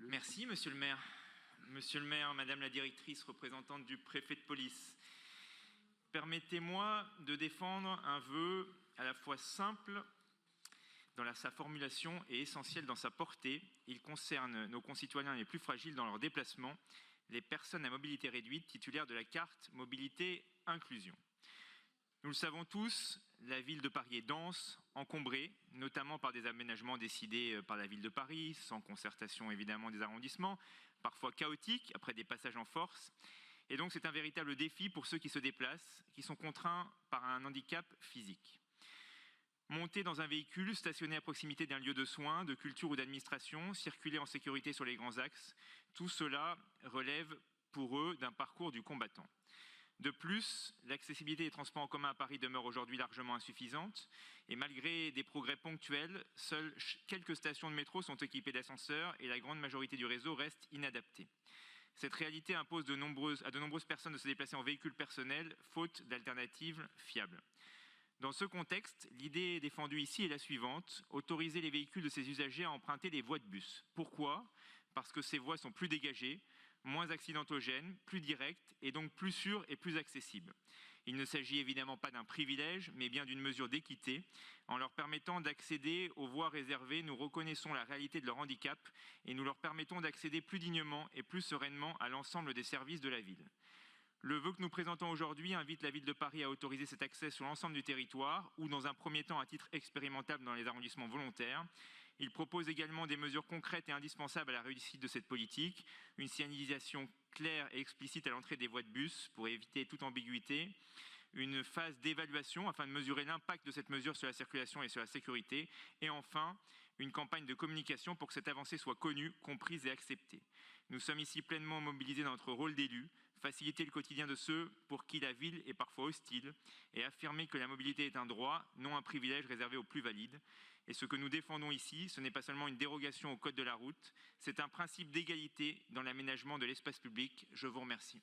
Merci, monsieur le maire. Monsieur le maire, madame la directrice représentante du préfet de police, permettez-moi de défendre un vœu à la fois simple dans sa formulation et essentiel dans sa portée. Il concerne nos concitoyens les plus fragiles dans leurs déplacements, les personnes à mobilité réduite titulaires de la carte mobilité inclusion. Nous le savons tous, la ville de Paris est dense, encombrée, notamment par des aménagements décidés par la ville de Paris, sans concertation évidemment des arrondissements, parfois chaotiques après des passages en force. Et donc c'est un véritable défi pour ceux qui se déplacent, qui sont contraints par un handicap physique. Monter dans un véhicule, stationner à proximité d'un lieu de soins, de culture ou d'administration, circuler en sécurité sur les grands axes, tout cela relève pour eux d'un parcours du combattant. De plus, l'accessibilité des transports en commun à Paris demeure aujourd'hui largement insuffisante et malgré des progrès ponctuels, seules quelques stations de métro sont équipées d'ascenseurs et la grande majorité du réseau reste inadaptée. Cette réalité impose à de nombreuses personnes de se déplacer en véhicule personnel, faute d'alternatives fiables. Dans ce contexte, l'idée défendue ici est la suivante, autoriser les véhicules de ces usagers à emprunter des voies de bus. Pourquoi ? Parce que ces voies sont plus dégagées, moins accidentogènes, plus directes et donc plus sûres et plus accessibles. Il ne s'agit évidemment pas d'un privilège, mais bien d'une mesure d'équité. En leur permettant d'accéder aux voies réservées, nous reconnaissons la réalité de leur handicap et nous leur permettons d'accéder plus dignement et plus sereinement à l'ensemble des services de la ville. Le vœu que nous présentons aujourd'hui invite la ville de Paris à autoriser cet accès sur l'ensemble du territoire ou dans un premier temps à titre expérimental dans les arrondissements volontaires. Il propose également des mesures concrètes et indispensables à la réussite de cette politique, une signalisation claire et explicite à l'entrée des voies de bus pour éviter toute ambiguïté, une phase d'évaluation afin de mesurer l'impact de cette mesure sur la circulation et sur la sécurité, et enfin, une campagne de communication pour que cette avancée soit connue, comprise et acceptée. Nous sommes ici pleinement mobilisés dans notre rôle d'élus, faciliter le quotidien de ceux pour qui la ville est parfois hostile et affirmer que la mobilité est un droit, non un privilège réservé aux plus valides. Et ce que nous défendons ici, ce n'est pas seulement une dérogation au code de la route, c'est un principe d'égalité dans l'aménagement de l'espace public. Je vous remercie.